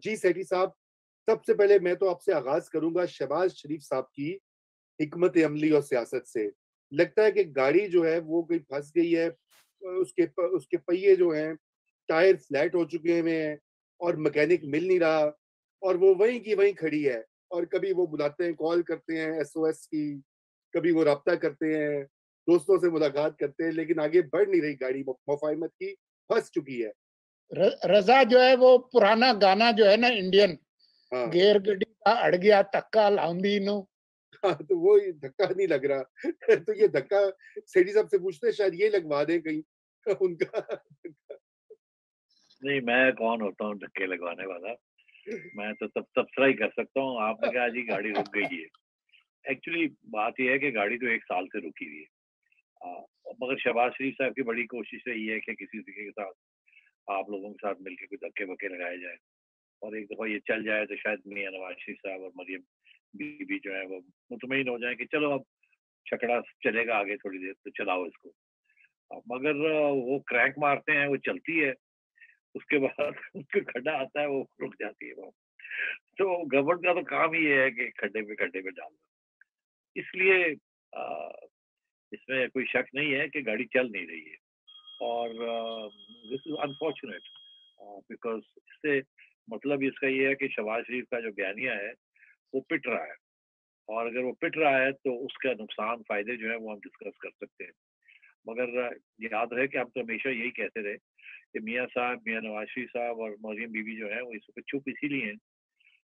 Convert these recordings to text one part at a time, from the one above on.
जी सेठी साहब, सबसे पहले मैं तो आपसे आगाज़ करूँगा शहबाज़ शरीफ साहब की हिकमत अमली और सियासत से। लगता है कि गाड़ी जो है वो कहीं फँस गई है, उसके पहिए जो हैं, टायर फ्लैट हो चुके हुए हैं और मैकेनिक मिल नहीं रहा और वो वहीं की वहीं खड़ी है और कभी वो बुलाते हैं, कॉल करते हैं एसओएस की, कभी वो राब्ता करते हैं, दोस्तों से मुलाकात करते हैं, लेकिन आगे बढ़ नहीं रही गाड़ी मुफ़ाहिमत की, फँस चुकी है। रजा जो है वो पुराना गाना जो है ना इंडियन, हाँ। गेर गड्डी का अड़ गया तक्का लाउंदी नो। हाँ, तो वो ये धक्का नहीं लग रहा। तो ये धक्का सेठी साहब से पूछते हैं शायद ये लगवा दें कहीं उनका। नहीं, मैं कौन होता हूँ धक्के लगवाने वाला। मैं तो तब तबसरा ही कर सकता हूँ। आपने कहा जी गाड़ी रुक गई है। एक्चुअली बात ये है कि गाड़ी तो 1 साल से रुकी हुई है। मगर शहबाज शरीफ साहब की बड़ी कोशिश रही है कि किसी के साथ आप लोगों के साथ मिलके कुछ धक्के-वक्के लगाए जाएँ और एक दफ़ा ये चल जाए तो शायद मियाँ नवाज़ शरीफ साहब और मरियम बीबी जो है वो मुतमईन हो जाएँ कि चलो अब छकड़ा चलेगा आगे थोड़ी देर तो चलाओ इसको। मगर वो क्रैंक मारते हैं, वो चलती है, उसके बाद उसके खड्डा आता है, वो रुक जाती है वो। तो गवर्नमेंट का तो काम ही ये है कि खड्डे पे डाल दो। इसलिए इसमें कोई शक नहीं है कि गाड़ी चल नहीं रही है और दिस इज़ अनफॉर्च्यूनेट बिकॉज़ इससे मतलब इसका ये है कि शहबाज शरीफ का जो बयानिया है, वो पिट रहा है और अगर वो पिट रहा है तो उसका नुकसान, फ़ायदे जो हैं वो हम डिस्कस कर सकते हैं। मगर याद रहे कि हम तो हमेशा यही कहते रहे कि मियाँ साहब, मियाँ नवाज़ शरीफ साहब और मरियम बीबी जो हैं वो इस वक़्त चुप इसीलिए हैं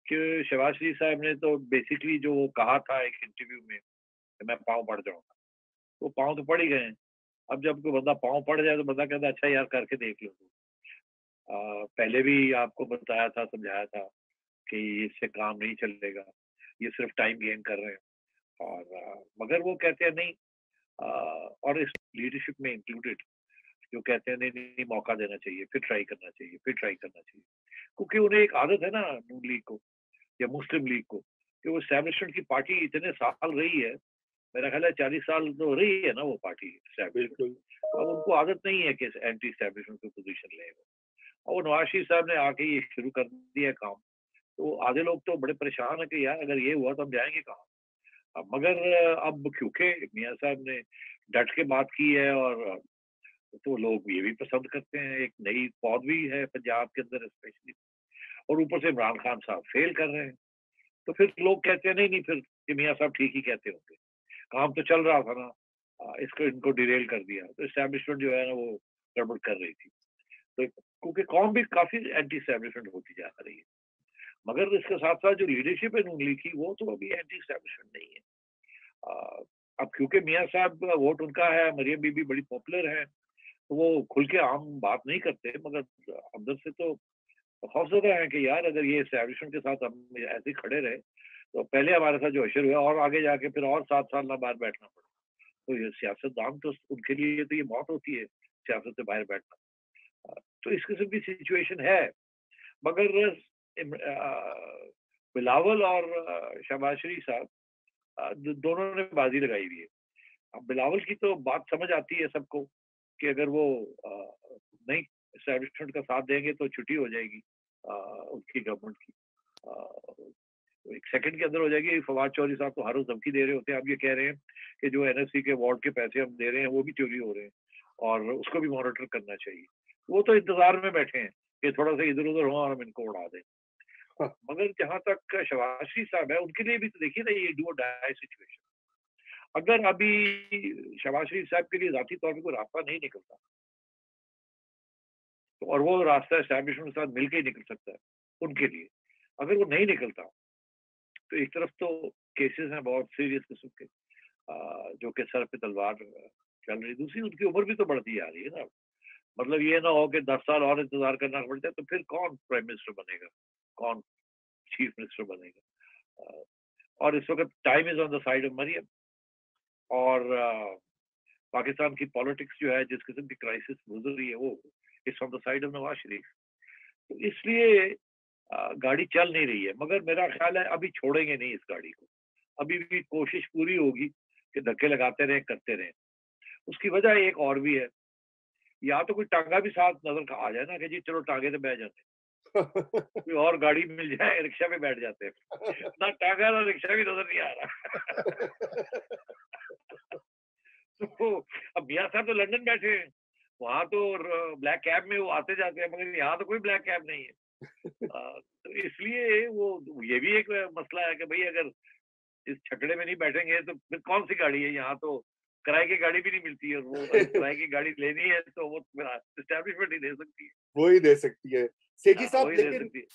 कि शहबाज शरीफ साहब ने तो बेसिकली जो वो कहा था एक इंटरव्यू में कि मैं पाँव पड़ जाऊँगा, वो पाँव तो पड़ ही गए हैं। अब जब कोई बंदा पाँव पड़ जाए तो बंदा कहता है अच्छा यार करके देख लो। पहले भी आपको बताया था, समझाया था कि इससे काम नहीं चलेगा, ये सिर्फ टाइम गेन कर रहे हैं और मगर वो कहते हैं नहीं और इस लीडरशिप में इंक्लूडेड जो कहते हैं नहीं, नहीं, नहीं मौका देना चाहिए, फिर ट्राई करना चाहिए, फिर ट्राई करना चाहिए। क्योंकि उन्हें एक आदत है ना नून लीग को या मुस्लिम लीग को कि वो एस्टैब्लिशमेंट की पार्टी इतने साल रही है, मेरा ख्याल है 40 साल तो रही है ना वो पार्टी एस्टैब्लिशमेंट। बिल्कुल। अब उनको आदत नहीं है कि एंटी एस्टैब्लिशमेंट की पोज़ीशन लें वो। और नवाज़ शरीफ साहब ने आके ये शुरू कर दिया काम, तो आधे लोग तो बड़े परेशान हैं कि यार अगर ये हुआ तो हम जाएँगे कहाँ? मगर अब क्योंकि मियाँ साहब ने डट के बात की है और तो लोग ये भी पसंद करते हैं, एक नई पौध भी है पंजाब के अंदर स्पेशली और ऊपर से इमरान खान साहब फेल कर रहे हैं। तो फिर लोग कहते हैं नहीं, नहीं फिर ये मियाँ साहब ठीक ही कहते होंगे। काम तो चल रहा था ना इसको इनको डिरेल कर दिया। तो एस्टैब्लिशमेंट जो है ना वो गड़बड़ कर रही थी। तो क्योंकि कौम भी काफ़ी एंटी एस्टैब्लिशमेंट होती जा रही है। मगर इसके साथ-साथ जो लीडरशिप है नून लीग की वो तो अभी एंटी एस्टैब्लिशमेंट नहीं है। अब क्योंकि मियाँ साहब का वोट उनका है, मरियम बीबी बड़ी पॉपुलर है, तो वो खुल के आम बात नहीं करते मगर अंदर से तो खौफज़दा हैं कि यार अगर ये एस्टैब्लिशमेंट के साथ हम ऐसे ही खड़े रहे, तो पहले हमारे साथ जो हशर हुआ और आगे जाके फिर और 7 साल ना बाहर बैठना पड़ा। तो ये सियासतदान तो उनके लिए तो ये मौत होती है, सियासत से बाहर बैठना। तो इस किस्म की सिचुएशन है, मगर बिलावल और शहबाज शरीफ साहब दोनों ने बाजी लगाई हुई है। अब बिलावल की तो बात समझ आती है सबको कि अगर वो नई एस्टैब्लिशमेंट का साथ देंगे तो छुट्टी हो जाएगी उनकी गवर्नमेंट की। एक सेकंड के अंदर हो जाएगी। फवाद चौधरी साहब तो हर रोज धमकी दे रहे होते हैं। अब ये कह रहे हैं कि जो एनएससी के वार्ड के पैसे हम दे रहे हैं वो भी चोरी हो रहे हैं और उसको भी मॉनिटर करना चाहिए। वो तो इंतजार में बैठे हैं कि थोड़ा सा इधर उधर हो और हम इनको उड़ा दें। मगर जहां तक शहबाज शरीफ साहब है उनके लिए भी तो देखिए ना ये डू और डाई सिचुएशन। अगर अभी शहबाज शरीफ साहब के लिए जाती तौर पर कोई रास्ता नहीं निकलता तो और वो रास्ता एस्टैब्लिशमेंट के साथ मिलकर ही निकल सकता है उनके लिए। अगर वो नहीं निकलता तो एक तरफ तो केसेस हैं बहुत सीरियस किस्म के जो कि सर पे तलवार चल रही। दूसरी उनकी उम्र भी तो बढ़ती जा रही है ना। मतलब ये ना हो कि 10 साल और इंतजार करना पड़ जाए तो फिर कौन प्राइम मिनिस्टर बनेगा, कौन चीफ मिनिस्टर बनेगा। और इस वक्त time is on the side of Maryam और पाकिस्तान की पॉलिटिक्स जो है जिस किस्म की क्राइसिस गुजर रही है वो it's on the side of Nawaz Sharif. तो इसलिए गाड़ी चल नहीं रही है। मगर मेरा ख्याल है अभी छोड़ेंगे नहीं इस गाड़ी को। अभी भी कोशिश पूरी होगी कि धक्के लगाते रहें, करते रहें। उसकी वजह एक और भी है, या तो कोई टांगा भी साथ नजर आ जाए ना कि जी चलो टांगे से बह जाते कोई और गाड़ी मिल जाए, रिक्शा में बैठ जाते हैं। ना टांगा ना रिक्शा भी नजर नहीं आ रहा। तो अब मियाँ साहब तो लंदन बैठे हैं, वहां तो ब्लैक कैब में वो आते जाते हैं, मगर यहाँ तो कोई ब्लैक कैब नहीं है। तो इसलिए वो ये भी एक मसला है कि भाई अगर इस छकड़े में नहीं बैठेंगे तो फिर कौन सी गाड़ी है, यहाँ तो किराए की गाड़ी भी नहीं मिलती है, और वो अगर किराए की गाड़ी लेनी है तो वो एस्टेब्लिशमेंट ही दे सकती है। वो ही दे सकती है। सेठी साहब, वही दे लेकिन सकती है।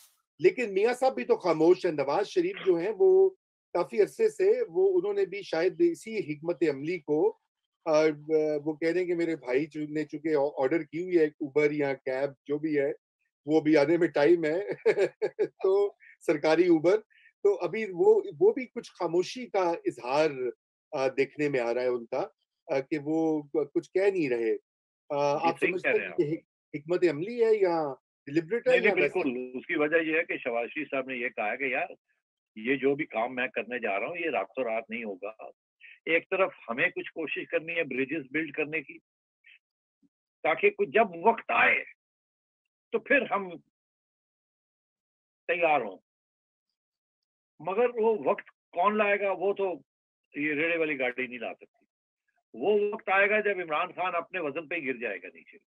लेकिन मियाँ साहब भी तो खामोश हैं। नवाज़ शरीफ जो हैं वो काफ़ी अरसे से वो उन्होंने भी शायद इसी हिकमत अमली को वो कह रहे हैं कि मेरे भाई ने चूँकि ऑर्डर की हुई है उबर या कैब जो भी है, वो अभी आने में टाइम है। तो सरकारी उबर, तो अभी वो भी कुछ खामोशी का इज़हार देखने में आ रहा है उनका, कि वो कुछ कह नहीं रहे। ये आप सही कह समझते रहे हैं हैं कि आप। ये हिकमत अमली है या डिलिब्रेट है नहीं, नहीं, या वैसे? बिल्कुल, उसकी वजह ये है कि शहबाज शरीफ साहब ने ये कहा है कि यार, ये जो भी काम मैं करने जा रहा हूँ, ये रातों रात नहीं होगा। एक तरफ हमें कुछ कोशिश करनी है ब्रिजेस बिल्ड करने की, ताकि कुछ जब वक़्त आए, तो फिर हम तैयार हों। मगर वो वक़्त कौन लाएगा, वो तो ये रेड़े वाली गाड़ी नहीं ला सकती। वो वक़्त आएगा जब इमरान खान अपने वज़न पे ही गिर जाएगा नीचे,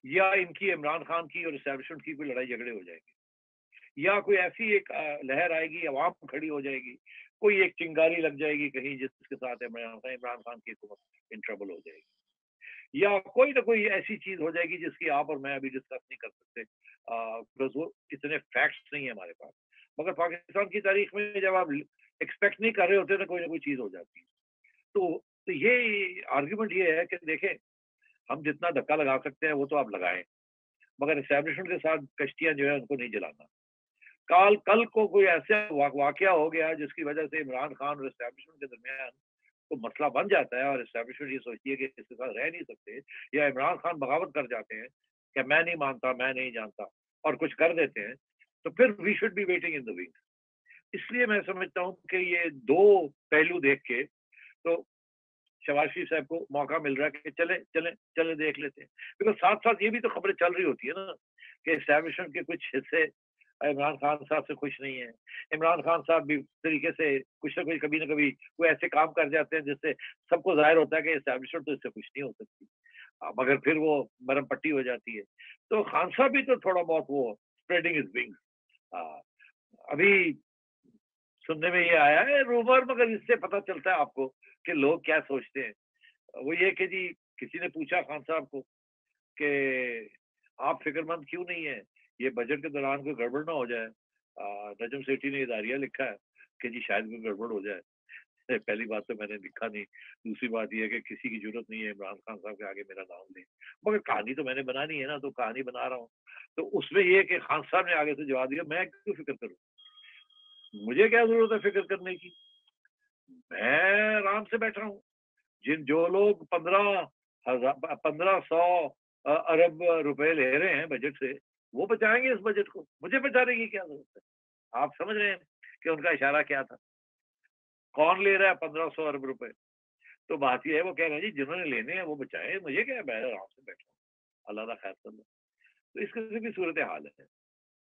या इनकी इमरान खान की और एस्टेब्लिशमेंट की कोई लड़ाई झगड़े हो जाएँगे। या कोई ऐसी एक लहर आएगी, अवाम खड़ी हो जाएगी, कोई एक चिंगारी लग जाएगी कहीं जिसके साथ इमरान खान की हुकूमत इन ट्रबल हो जाएगी, या कोई ना कोई ऐसी चीज हो जाएगी जिसकी आप और मैं अभी डिस्कस नहीं कर सकते, बिकॉज वो इतने फैक्ट्स नहीं है हमारे पास। मगर पाकिस्तान की तारीख में जब आप एक्सपेक्ट नहीं कर रहे होते ना कोई चीज हो जाती है। तो ये आर्ग्यूमेंट ये है कि देखें, हम जितना धक्का लगा सकते हैं वो तो आप लगाएं, मगर एस्टेब्लिशमेंट के साथ कश्तियां जो है उनको नहीं जलाना। कल को कोई ऐसा वाकया हो गया जिसकी वजह से इमरान खान और एस्टेब्लिशमेंट के दरमियान तो मसला बन जाता है, और एस्टेब्लिशमेंट ये सोचती है कि इसके साथ रह नहीं सकते, या इमरान खान बगावत कर जाते हैं कि मैं नहीं मानता, मैं नहीं जानता, और कुछ कर देते हैं, तो फिर we should be waiting in the wing. इसलिए मैं समझता हूँ कि ये दो पहलू देख के तो शहबाज शरीफ साहब को मौका मिल रहा है कि चले चले चले देख लेते हैं। बिकॉज साथ साथ ये भी तो खबरें चल रही होती है ना कि एस्टेब्लिशमेंट के कुछ हिस्से इमरान खान साहब से खुश नहीं है। इमरान खान साहब भी तरीके से कुछ ना कभी वो ऐसे काम कर जाते हैं जिससे सबको जाहिर होता है कि एस्टेब्लिशमेंट तो इससे खुश नहीं हो सकती। मगर फिर वो मरम पट्टी हो जाती है। तो खान साहब भी तो थोड़ा बहुत वो स्प्रेडिंग इज विंग्स। अभी सुनने में ये आया है रूमर, मगर इससे पता चलता है आपको कि लोग क्या सोचते हैं। वो ये कि जी, किसी ने पूछा खान साहब को कि आप फिक्रमंद क्यों नहीं है, ये बजट के दौरान कोई गड़बड़ ना हो जाए। नजम सेठी ने इदारिया लिखा है कि जी शायद कोई गड़बड़ हो जाए। पहली बात तो मैंने लिखा नहीं, दूसरी बात यह है कि किसी की जरूरत नहीं है इमरान खान साहब के आगे मेरा नाम ले, मगर कहानी तो मैंने बनानी है ना, तो कहानी बना रहा हूँ। तो उसमें यह कि खान साहब ने आगे से जवाब दिया, मैं क्यों फिक्र करूँ, मुझे क्या जरूरत है फिक्र करने की, मैं आराम से बैठा हूँ। जो लोग 1500 अरब रुपए ले रहे हैं बजट से, वो बचाएंगे इस बजट को, मुझे बचाने की क्या जरूरत है। आप समझ रहे हैं कि उनका इशारा क्या था, कौन ले रहा है 1500 अरब रुपए। तो बात यह है, वो कह रहे हैं जी जिन्होंने लेने हैं वो बचाए, मुझे क्या है, मैं आराम से बैठा हूँ, अल्लाह का खैर कर लो। तो इस किस्म की सूरत हाल है।